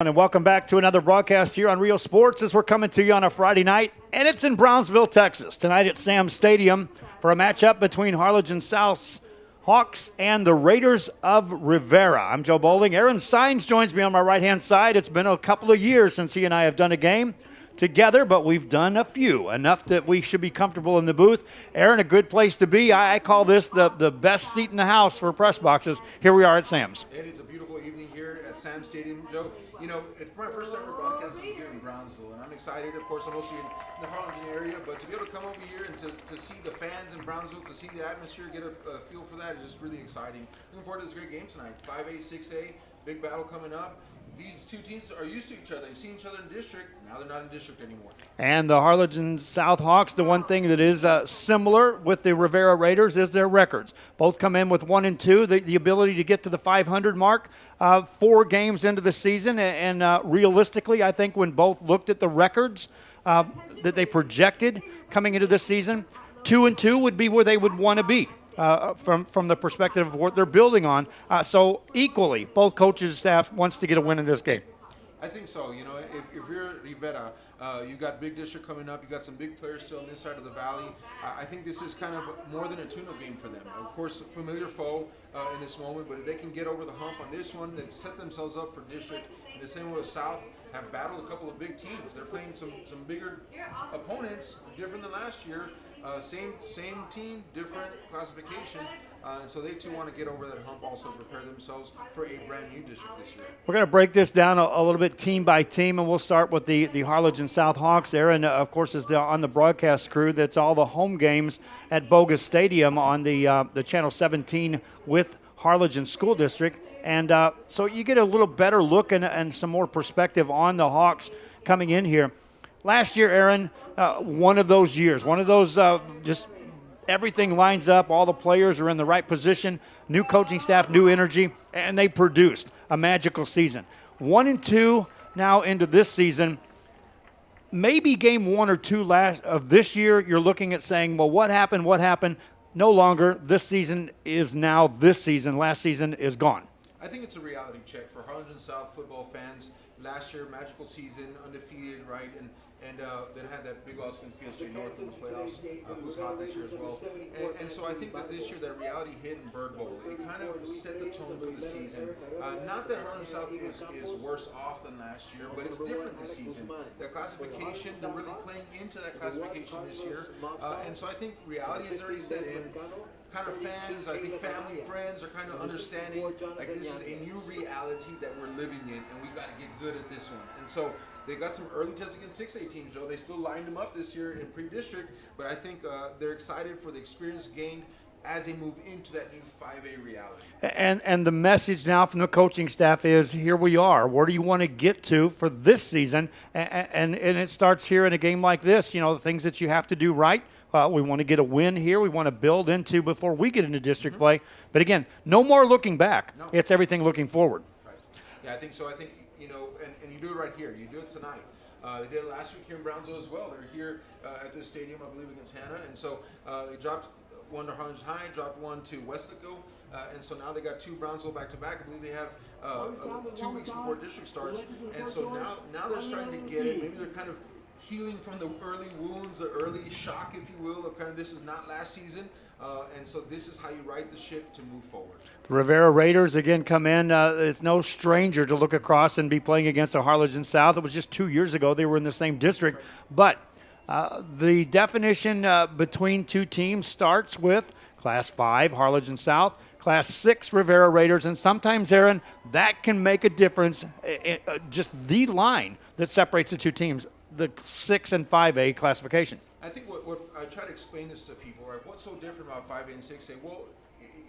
And welcome back to another broadcast here on Real Sports as we're coming to you on a Friday night, and it's in Brownsville, Texas. Tonight at Sam's Stadium for a matchup between Harlingen South's Hawks and the Raiders of Rivera. I'm Joe Bowling. Aaron Sines joins me on my right-hand side. It's been a couple of years since he and I have done a game together, but we've done a few, enough that we should be comfortable in the booth. Aaron, a good place to be. I call this the best seat in the house for press boxes. Here we are at Sam's. It is a beautiful evening here at Sam's Stadium, Joe. You know, it's my first ever broadcasting here in Brownsville, and I'm excited. Of course, I'm mostly in the Harlingen area, but to be able to come over here and to see the fans in Brownsville, to see the atmosphere, get a feel for that is just really exciting. Looking forward to this great game tonight. 5A, 6A, big battle coming up. These two teams are used to each other. They've seen each other in district. Now they're not in district anymore. And the Harlingen South Hawks, the one thing that is similar with the Rivera Raiders is their records. Both come in with 1-2, the ability to get to the 500 mark 4 games into the season. And realistically, I think when both looked at the records that they projected coming into this season, 2-2 would be where they would want to be. From the perspective of what they're building on. So equally, both coaches and staff wants to get a win in this game. I think so. You know, if you're at Rivera, you've got big district coming up. You've got some big players still on this side of the valley. I think this is kind of more than a tune-up game for them. Of course, familiar foe in this moment, but if they can get over the hump on this one, they've set themselves up for district. And the same way with South have battled a couple of big teams. They're playing some bigger opponents, different than last year. Same team, different classification, and so they too want to get over that hump, also prepare themselves for a brand new district this year. We're going to break this down a little bit team by team, and we'll start with the Harlingen South Hawks. Aaron, of course, is on the broadcast crew. That's all the home games at Bogus Stadium on the Channel 17 with Harlingen School District, and so you get a little better look and some more perspective on the Hawks coming in here. Last year, Aaron, one of those years, just everything lines up, all the players are in the right position, new coaching staff, new energy, and they produced a magical season. 1-2 now into this season. Maybe game 1 or 2 of this year, you're looking at saying, well, what happened? What happened? No longer. This season is now this season. Last season is gone. I think it's a reality check for Harlingen South football fans. Last year, magical season, undefeated, right? And then had that big loss against PSG North in the playoffs, who's hot this year as well. And so I think that this year that reality hit in Bird Bowl. It kind of set the tone for the season. Not that Harlingen South is worse off than last year, but it's different this season. The classification, they're really playing into that classification this year. And so I think reality has already set in. Kind of fans, I think family, friends are kind of understanding like this is a new reality that we're living in, and we got to get good at this one. And so they got some early tests against 6A teams, Joe. They still lined them up this year in pre-district, but I think they're excited for the experience gained as they move into that new 5A reality. And the message now from the coaching staff is, here we are. Where do you want to get to for this season? And it starts here in a game like this, you know, the things that you have to do right. We want to get a win here. We want to build into before we get into district play. But again, no more looking back. No. It's everything looking forward. Right. Yeah, I think so. I think, you know, and you do it right here. You do it tonight. They did it last week here in Brownsville as well. They're here at this stadium, I believe, against Hannah. And so they dropped one to Harlingen High, dropped one to Westlaco. And so now they got 2 Brownsville back-to-back. I believe they have 2 weeks before district starts. And so now they're starting to get it. Maybe they're kind of healing from the early wounds, the early shock, if you will, of kind of this is not last season. And so this is how you right the ship to move forward. Rivera Raiders again come in. It's no stranger to look across and be playing against a Harlingen South. It was just 2 years ago they were in the same district. But the definition between two teams starts with Class 5, Harlingen South, Class 6, Rivera Raiders, and sometimes, Aaron, that can make a difference. Just the line that separates the two teams, the 6 and 5A classification. I think what I try to explain this to people, right? What's so different about 5A and 6A? Well,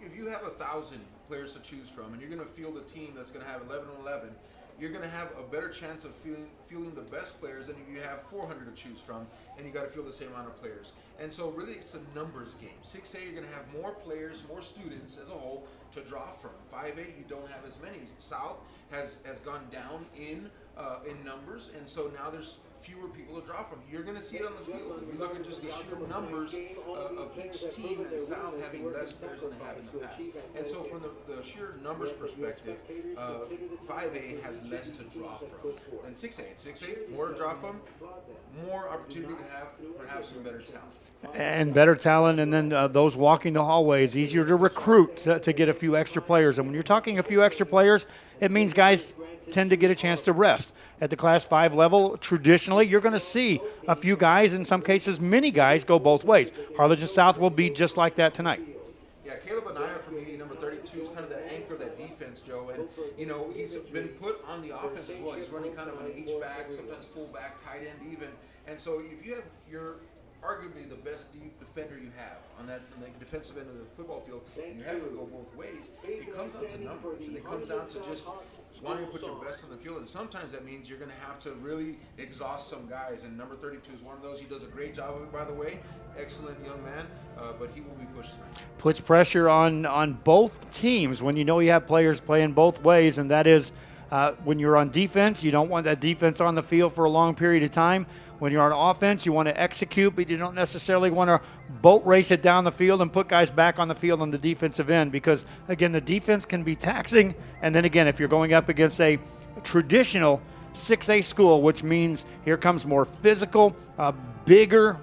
if you have 1,000 players to choose from, and you're going to field a team that's going to have 11-11, you're going to have a better chance of fielding the best players than if you have 400 to choose from, and you got to field the same amount of players. And so really it's a numbers game. 6A, you're going to have more players, more students as a whole to draw from. 5A, you don't have as many. South has gone down in numbers, and so now there's fewer people to draw from. You're going to see it on the field. If you look at just the sheer numbers of each team in the South having less players than they have in the past. And so from the sheer numbers perspective, 5A has less to draw from than 6A. At 6A, more to draw from, more opportunity to have perhaps some better talent. And better talent, and then those walking the hallways, easier to recruit to get a few extra players. And when you're talking a few extra players, it means guys tend to get a chance to rest. At the Class 5 level, traditionally, you're going to see a few guys, in some cases many guys, go both ways. Harlingen South will be just like that tonight. Yeah, Caleb Anaya, for me, number 32, is kind of that anchor of that defense, Joe. And, you know, he's been put on the offense as well. He's running kind of an H-back, sometimes full-back, tight end even. And so if you have your arguably the best deep defender you have on the defensive end of the football field, and you have to go both ways, it comes down to numbers, and it comes down to just wanting to put your best on the field, and sometimes that means you're going to have to really exhaust some guys, and number 32 is one of those. He does a great job of it, by the way. Excellent young man, but he will be pushed tonight. Puts pressure on both teams when you know you have players playing both ways, and that is when you're on defense, you don't want that defense on the field for a long period of time. When you're on offense, you want to execute, but you don't necessarily want to boat race it down the field and put guys back on the field on the defensive end because, again, the defense can be taxing. And then, again, if you're going up against a traditional 6A school, which means here comes more physical, bigger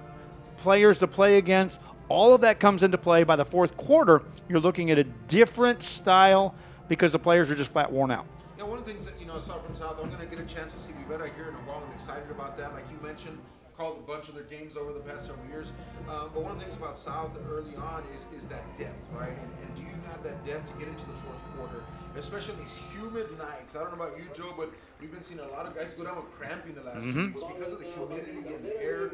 players to play against, all of that comes into play. By the fourth quarter, you're looking at a different style because the players are just flat worn out. Yeah, one of the things that, I saw from South, I'm going to get a chance to see Rivera here in a while. I'm excited about that. Like you mentioned, called a bunch of their games over the past several years. But one of the things about South early on is that depth, right? And do you have that depth to get into the fourth quarter, especially these humid nights? I don't know about you, Joe, but we've been seeing a lot of guys go down with cramping the last few weeks because of the humidity and the air.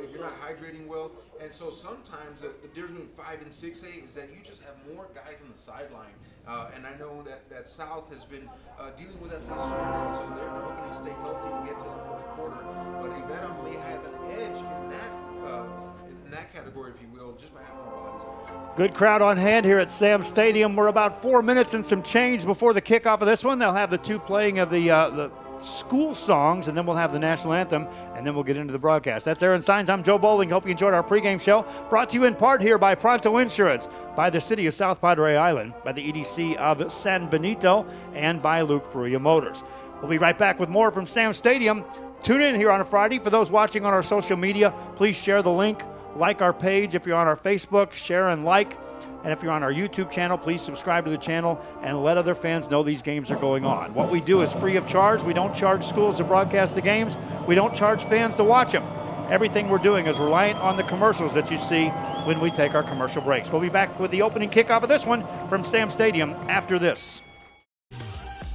If you're not hydrating well. And so sometimes the difference between 5 and 6A is that you just have more guys on the sideline. And I know that South has been dealing with that this year, and so they're hoping to stay healthy and get to the fourth quarter. But Rivera may have an edge in that category, if you will, just by having more bodies on the field. Good crowd on hand here at Sam Stadium. We're about 4 minutes and some change before the kickoff of this one. They'll have the two playing of the school songs, and then we'll have the national anthem, and then we'll get into the broadcast. That's Aaron Sines. I'm Joe Bowling. Hope you enjoyed our pregame show, brought to you in part here by Pronto Insurance, by the City of South Padre Island, by the EDC of San Benito, and by Luke Fruia Motors. We'll be right back with more from Sam Stadium. Tune in here on a Friday. For those watching on our social media, please share the link, like our page. If you're on our Facebook, share and like. And if you're on our YouTube channel, please subscribe to the channel and let other fans know these games are going on. What we do is free of charge. We don't charge schools to broadcast the games. We don't charge fans to watch them. Everything we're doing is reliant on the commercials that you see when we take our commercial breaks. We'll be back with the opening kickoff of this one from Sam Stadium after this.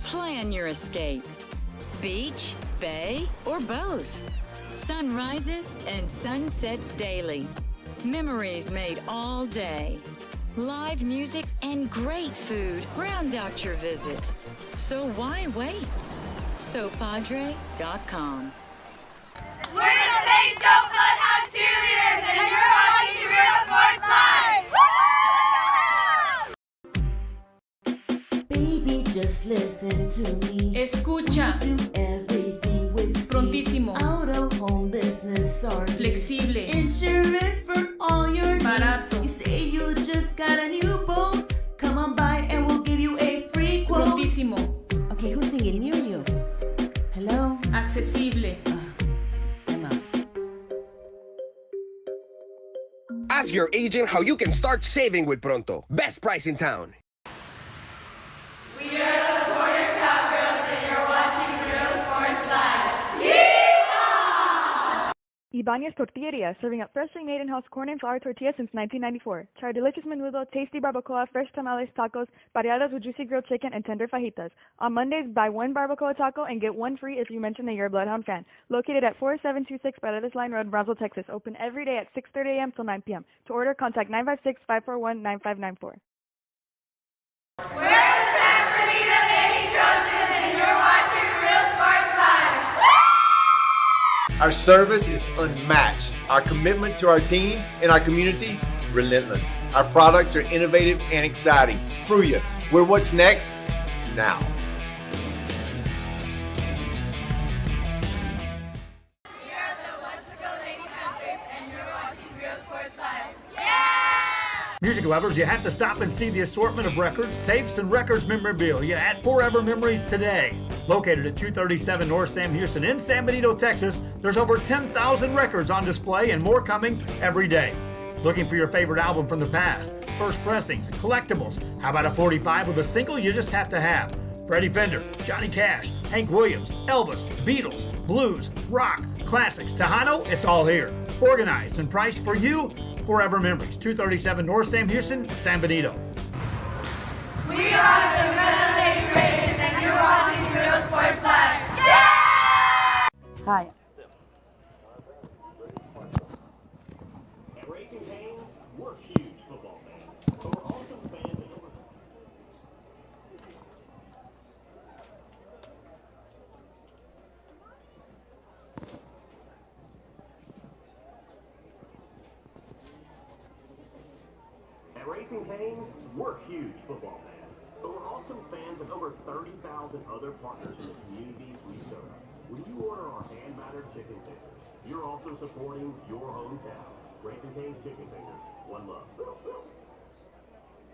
Plan your escape. Beach, bay, or both. Sunrises and sunsets daily. Memories made all day. Live music and great food round out your visit. So why wait? SoPadre.com. We're the St. Joe Bloodhound Cheerleaders, and you're watching Real Sports Live! Baby, just listen to me. Escucha. Do everything with speed. Prontísimo. Out of home business or Flexible. insurance for all your needs. Barato. You say you just got a new boat. Come on by and we'll give you a free quote. Prontísimo. Okay, who's singing near you? Hello? Accesible. I'm out. Ask your agent how you can start saving with Pronto. Best price in town. We are the Border Cowgirls, and you're watching Real Sports Live. Yeehaw! Ibanez Tortilleria, serving up freshly made in-house corn and flour tortillas since 1994. Try delicious menudo, tasty barbacoa, fresh tamales, tacos, pareadas with juicy grilled chicken, and tender fajitas. On Mondays, buy one barbacoa taco and get one free if you mention that you're a Bloodhound fan. Located at 4726 Paredes Line Road, Brownsville, Texas. Open every day at 6:30 a.m. till 9 p.m. To order, contact 956-541-9594. We're the San Bernardino Lady Trojans, and you're watching Real Sports Live. Our service is unmatched. Our commitment to our team and our community, relentless. Our products are innovative and exciting. Fruia, we're what's next now. Music lovers, you have to stop and see the assortment of records, tapes, and records memorabilia at Forever Memories today. Located at 237 North Sam Houston in San Benito, Texas, there's over 10,000 records on display and more coming every day. Looking for your favorite album from the past, first pressings, collectibles? How about a 45 with a single you just have to have? Freddie Fender, Johnny Cash, Hank Williams, Elvis, Beatles, blues, rock, classics, Tejano, it's all here. Organized and priced for you. Forever Memories, 237 North Sam Houston, San Benito. We are the Red Lady Raiders, and you're watching Real Sports Live. Yeah! Hi. At Racing Canes, we're huge football fans, but we're also fans of At Racing Canes, we're huge football fans, but we're also fans of over 30,000 other partners in the communities we serve. When you order our hand-battered chicken fingers, you're also supporting your hometown. Racing Canes Chicken Fingers, one love.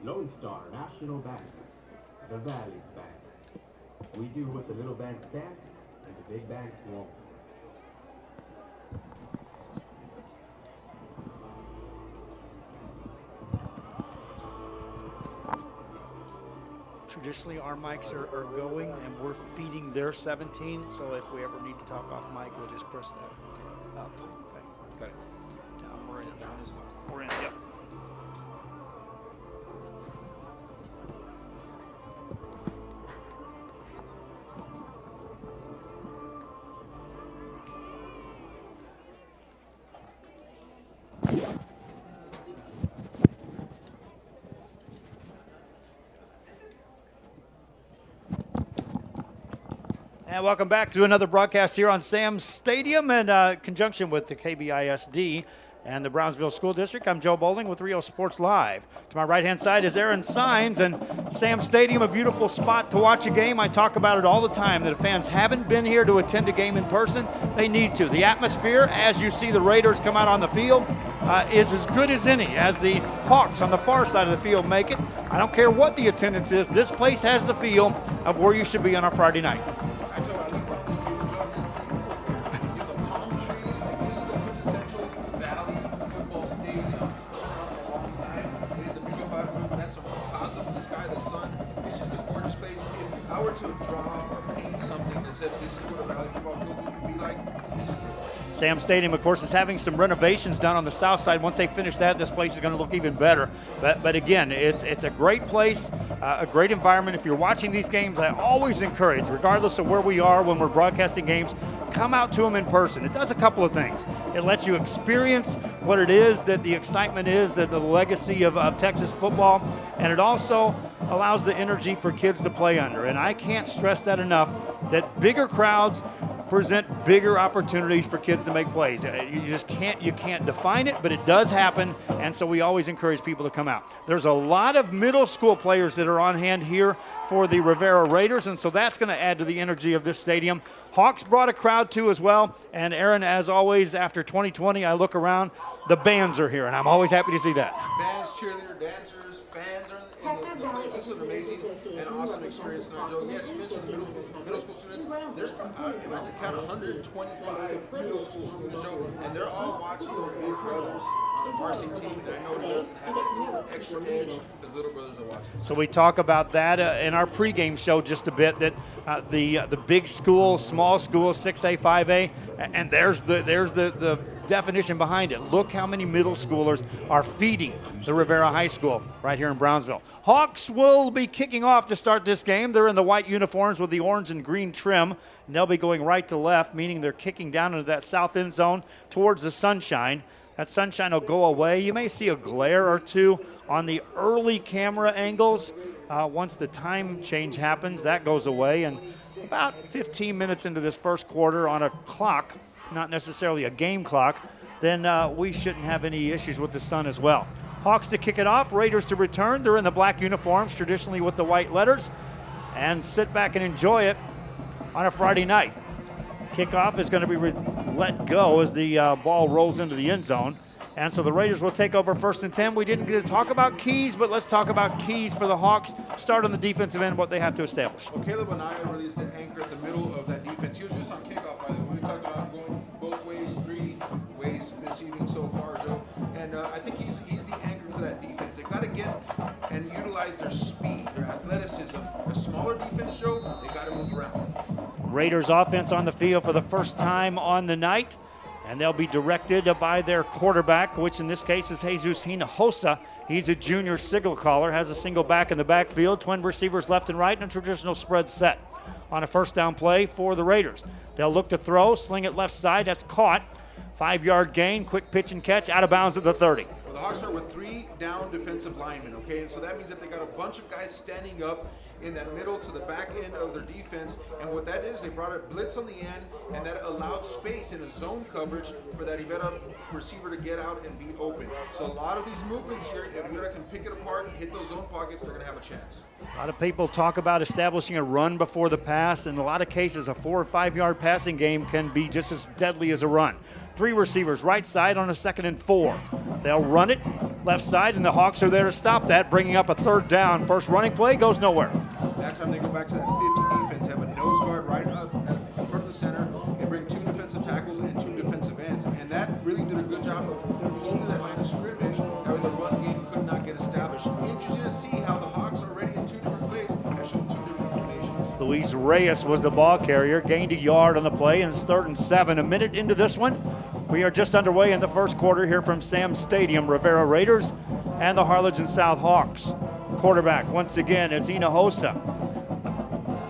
Lone Star National Bank, the Valley's Bank. We do what the little banks can't and the big banks won't. Traditionally, our mics are going, and we're feeding their 17, so if we ever need to talk off mic, we'll just press that up. Okay. Got it. Down, we're in. Down as well. We're in, yep. And welcome back to another broadcast here on Sam's Stadium in conjunction with the KBISD and the Brownsville School District. I'm Joe Bowling with Rio Sports Live. To my right-hand side is Aaron Sines, and Sam's Stadium, a beautiful spot to watch a game. I talk about it all the time, that if fans haven't been here to attend a game in person, they need to. The atmosphere, as you see the Raiders come out on the field, is as good as any, as the Hawks on the far side of the field make it. I don't care what the attendance is. This place has the feel of where you should be on a Friday night. I told you, I look around this stadium, Joe, this is beautiful. You know, the palm trees, like this is the quintessential Valley football stadium. It's been around for a long time. It is a beautified room. That's some clouds up in the sky, the sun. It's just a gorgeous place. If I were to draw or paint something that said this is what a Valley football field would be like, this is it. Sam Stadium, of course, is having some renovations done on the south side. Once they finish that, this place is going to look even better. But again, it's a great place, a great environment. If you're watching these games, I always encourage, regardless of where we are when we're broadcasting games, come out to them in person. It does a couple of things. It lets you experience what it is, that the excitement is, that the legacy of Texas football, and it also allows the energy for kids to play under. And I can't stress that enough, that bigger crowds present bigger opportunities for kids to make plays. You can't define it, but it does happen, and so we always encourage people to come out. There's a lot of middle school players that are on hand here for the Rivera Raiders, and so that's going to add to the energy of this stadium. Hawks brought a crowd too as well, and Aaron, as always, after 2020, I look around, the bands are here, and I'm always happy to see that. Bands, cheerleader, dancers, fans are in the place. This is an amazing and awesome experience tonight, Joe. Yes, you mentioned the middle school students. There's, if I to count 125 middle school students, Joe, and they're all watching their big brothers on the varsity team, and I know it doesn't have that little extra edge because little brothers are watching. So we talk about that in our pregame show just a bit, that the big school, small school, 6A, 5A, and there's the definition behind it. Look how many middle schoolers are feeding the Rivera High School right here in Brownsville. Hawks will be kicking off to start this game. They're in the white uniforms with the orange and green trim, and they'll be going right to left, meaning they're kicking down into that south end zone towards the sunshine. That sunshine will go away. You may see a glare or two on the early camera angles. Once the time change happens, that goes away. And about 15 minutes into this first quarter on a clock, not necessarily a game clock, then we shouldn't have any issues with the sun as well. Hawks to kick it off, Raiders to return. They're in the black uniforms, traditionally with the white letters, and sit back and enjoy it on a Friday night. Kickoff is going to be let go as the ball rolls into the end zone. And so the Raiders will take over 1st and 10. We didn't get to talk about keys, but let's talk about keys for the Hawks. Start on the defensive end, what they have to establish. Well, Caleb Anaya really is the anchor at the middle of that defense. He was just on kickoff, by the way. We talked about going both ways, 3 ways this evening so far, Joe. And I think he's the anchor for that defense. They've got to get and utilize their speed, their athleticism. A smaller defense, Joe, they got to move around. Raiders offense on the field for the first time on the night. And they'll be directed by their quarterback, which in this case is Jesus Hinojosa. He's a junior signal caller, has a single back in the backfield, twin receivers left and right, and a traditional spread set. On a 1st down play for the Raiders. They'll look to throw, sling it left side, that's caught. 5-yard gain, quick pitch and catch, out of bounds at the 30. Well, the Hawks start with 3 down defensive linemen, okay? And so that means that they got a bunch of guys standing up in that middle to the back end of their defense. And what that is, they brought a blitz on the end, and that allowed space in a zone coverage for that Rivera receiver to get out and be open. So a lot of these movements here, if Rivera can pick it apart and hit those zone pockets, they're going to have a chance. A lot of people talk about establishing a run before the pass. In a lot of cases, a 4 or 5 yard passing game can be just as deadly as a run. 3 receivers, right side on a 2nd and 4. They'll run it left side, and the Hawks are there to stop that, bringing up a 3rd down. First running play goes nowhere. That time they go back to that 50 defense, have a nose guard right up in front of the center. They bring 2 defensive tackles and 2 defensive ends, and that really did a good job of holding that line of scrimmage. That way the run game could not get established. Interesting to see how the Hawks already in 2 different plays have shown 2 different formations. Luis Reyes was the ball carrier, gained a yard on the play, and it's 3rd and 7. A minute into this one. We are just underway in the first quarter here from Sam Stadium. Rivera Raiders and the Harlingen South Hawks. Quarterback once again is Hinojosa.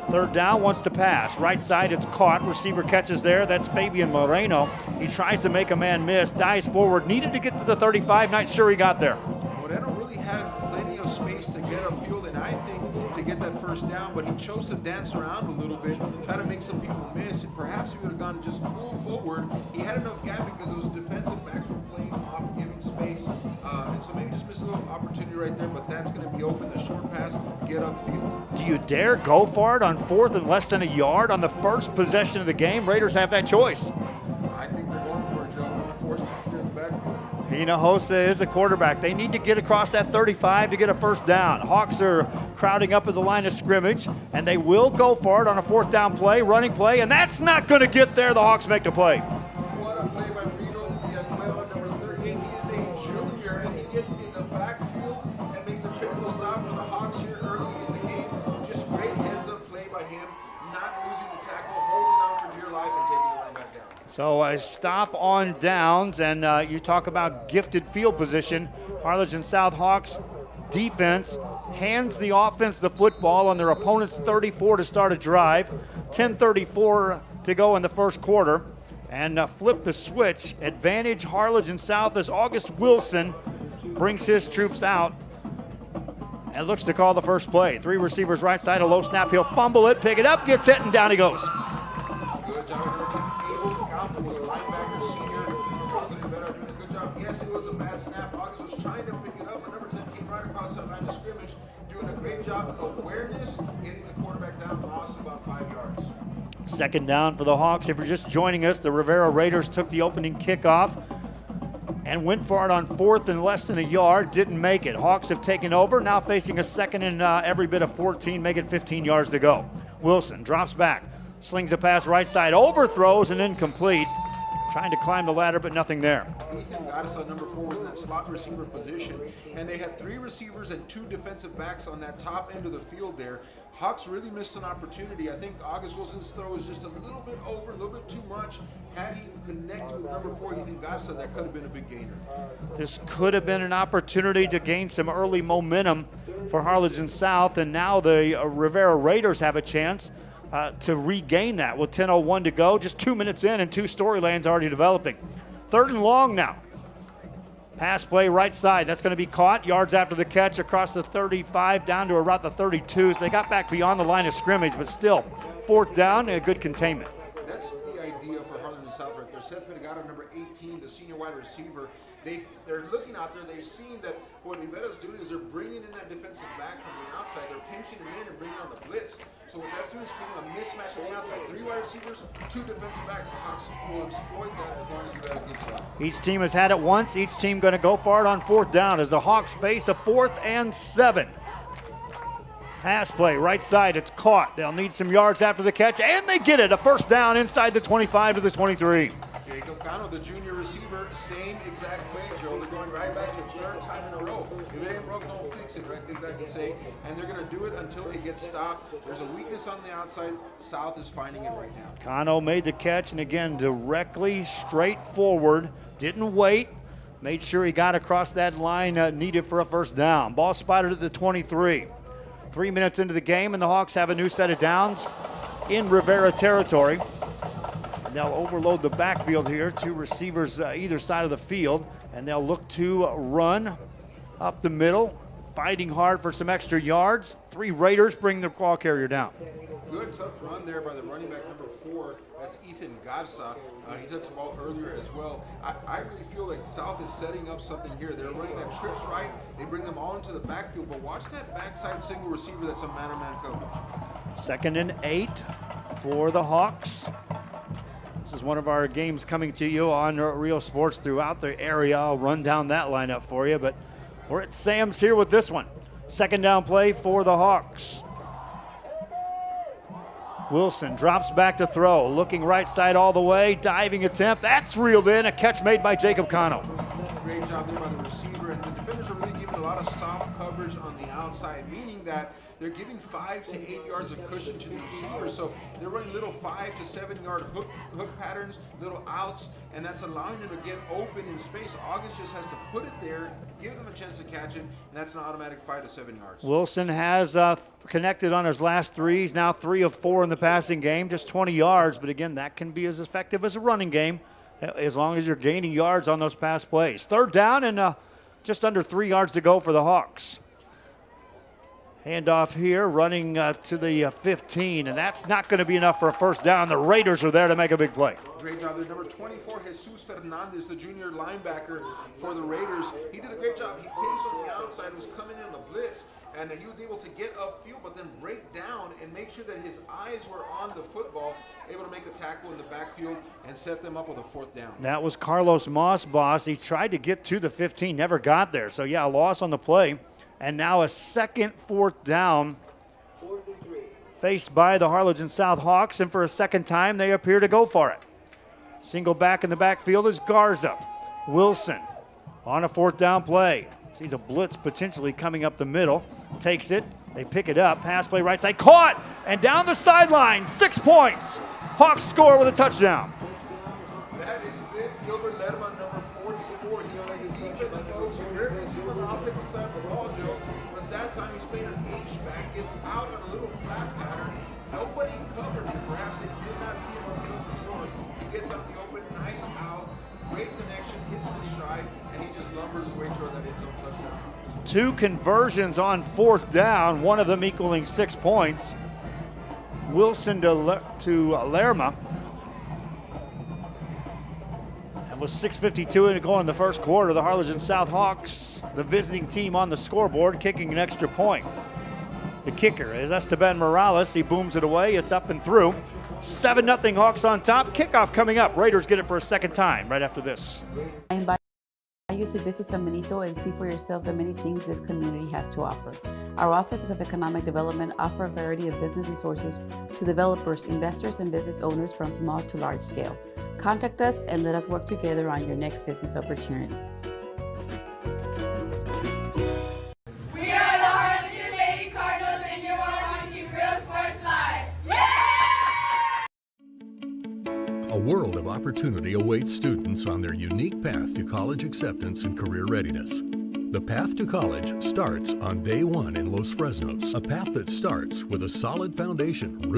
3rd down, wants to pass. Right side, it's caught. Receiver catches there. That's Fabian Moreno. He tries to make a man miss, dives forward. Needed to get to the 35. Not sure he got there. Moreno really had plenty of space to get upfield, and I think to get that 1st down, but he chose to dance around a little bit, try to make some people miss. Perhaps he would have gone just full forward. He had enough gap because those defensive backs were playing off, giving space, and so maybe just missed a little opportunity right there, but that's going to be open. The short pass, get upfield. Do you dare go for it on 4th and less than a yard on the first possession of the game? Raiders have that choice. I think they're going for it, Joe, with the force back there in the backfield. Hinojosa is a quarterback. They need to get across that 35 to get a 1st down. Hawks are crowding up at the line of scrimmage, and they will go for it on a 4th down play, running play, and that's not going to get there. The Hawks make the play. What a play by Reno. Number 38. He is a junior, and he gets in the backfield and makes a critical stop for the Hawks here early in the game. Just great heads-up play by him, not losing the tackle, holding on for dear life, and taking the running back down. So a stop on downs, and you talk about gifted field position. Harlingen South Hawks defense hands the offense the football on their opponent's 34 to start a drive. 10:34 to go in the first quarter, and flip the switch. Advantage Harlingen South as August Wilson brings his troops out and looks to call the first play. 3 receivers right side, a low snap. He'll fumble it, pick it up, gets hit, and down he goes. Good job. Number 10, Abel Campos, linebacker, senior from Brownsville Rivera, doing a good job. Yes, it was a bad snap. August was trying to pick it up, but number 10 came right across that line of scrimmage, doing a great job of awareness, getting the quarterback down, lost about 5 yards. 2nd down for the Hawks. If you're just joining us, the Rivera Raiders took the opening kickoff and went for it on 4th and less than a yard. Didn't make it. Hawks have taken over, now facing a 2nd and every bit of 14, make it 15 yards to go. Wilson drops back, slings a pass right side, overthrows and incomplete. Trying to climb the ladder, but nothing there. Ethan Gaddis, number 4, was in that slot receiver position, and they had 3 receivers and 2 defensive backs on that top end of the field there. Hawks really missed an opportunity. I think August Wilson's throw was just a little bit over, a little bit too much. Had he connected with number 4, Ethan Gaddis, that could have been a big gainer. This could have been an opportunity to gain some early momentum for Harlingen South, and now the Rivera Raiders have a chance to regain that with 10:01 to go. Just 2 minutes in and 2 storylines already developing. 3rd and long now. Pass play right side. That's going to be caught. Yards after the catch across the 35 down to about the 32s. They got back beyond the line of scrimmage, but still 4th down and a good containment. That's the idea for Harlingen South right there. Joseph Vergara, number 18, the senior wide receiver. They're looking out there. They've seen that what Rivera's doing is they're bringing in that defensive back from the outside. They're pinching him in and bringing on the blitz. So what that's doing is creating a mismatch on the outside. 3 wide receivers, 2 defensive backs. The Hawks will exploit that as long as Rivera gets it out. Each team has had it once. Each team going to go for it on 4th down as the Hawks face a 4th and 7. Pass play, right side, it's caught. They'll need some yards after the catch, and they get it. A 1st down inside the 25 to the 23. Jacob Cano, the junior receiver, same exact play, Joe. They're going right back to it, 3rd time in a row. If it ain't broke, don't fix it, right? They like to say. And they're going to do it until it gets stopped. There's a weakness on the outside. South is finding it right now. Cano made the catch, and again, directly straight forward. Didn't wait. Made sure he got across that line needed for a 1st down. Ball spotted at the 23. 3 minutes into the game, and the Hawks have a new set of downs in Rivera territory. And they'll overload the backfield here. 2 receivers either side of the field, and they'll look to run up the middle, fighting hard for some extra yards. 3 Raiders bring the ball carrier down. Good tough run there by the running back number 4. That's Ethan Garza. He touched the ball earlier as well. I really feel like South is setting up something here. They're running that trips right. They bring them all into the backfield, but watch that backside single receiver that's a man-to-man coverage. 2nd and 8 for the Hawks. This is one of our games coming to you on Real Sports throughout the area. I'll run down that lineup for you, but we're at Sam's here with this one. 2nd down play for the Hawks. Wilson drops back to throw, looking right side all the way, diving attempt. That's reeled in, a catch made by Jacob Cano. Great job there by the receiver, and the defenders are really giving a lot of soft coverage on the outside, meaning that they're giving 5 to 8 yards of cushion to the receiver. So they're running little 5 to 7 yard hook patterns, little outs, and that's allowing them to get open in space. August just has to put it there, give them a chance to catch it, and that's an automatic 5 to 7 yards. Wilson has connected on his last 3. He's now 3 of 4 in the passing game, just 20 yards. But again, that can be as effective as a running game as long as you're gaining yards on those pass plays. 3rd down and just under 3 yards to go for the Hawks. Handoff here, running to the 15, and that's not going to be enough for a 1st down. The Raiders are there to make a big play. Great job there. Number 24, Jesus Fernandez, the junior linebacker for the Raiders. He did a great job. He pins on the outside, was coming in on the blitz, and he was able to get upfield, but then break down and make sure that his eyes were on the football, able to make a tackle in the backfield and set them up with a 4th down. That was Carlos Moss. He tried to get to the 15, never got there. So, yeah, a loss on the play. And now a 2nd, 4th down faced by the Harlingen South Hawks, and for a 2nd time, they appear to go for it. Single back in the backfield is Garza. Wilson on a 4th down play. Sees a blitz potentially coming up the middle. Takes it. They pick it up. Pass play right side. Caught! And down the sideline. 6 points. Hawks score with a touchdown. That is big. Gilbert Lerma, number 44. He plays defense, folks. You rarely see him on the offensive side of the ball, Joe. But that time he's playing an H-back. Gets out on a little flat pattern. Nobody covered him. Perhaps they did not see him on the field before. He gets out in the open. Nice out. Great connection. Hits him in stride. And he just lumbers away toward that end zone touchdown. 2 conversions on 4th down, one of them equaling 6 points. Wilson to Lerma. And with 6:52 to go in the 1st quarter, the Harlingen South Hawks, the visiting team on the scoreboard, kicking an extra point. The kicker is Esteban Morales. He booms it away. It's up and through. 7-0 Hawks on top. Kickoff coming up. Raiders get it for a 2nd time right after this. I invite you to visit San Benito and see for yourself the many things this community has to offer. Our offices of economic development offer a variety of business resources to developers, investors, and business owners from small to large scale. Contact us and let us work together on your next business opportunity. We are the Harlingen Lady Cardinals, and you are watching Real Sports Live. A world of opportunity awaits students on their unique path to college acceptance and career readiness. The path to college starts on day 1 in Los Fresnos, a path that starts with a solid foundation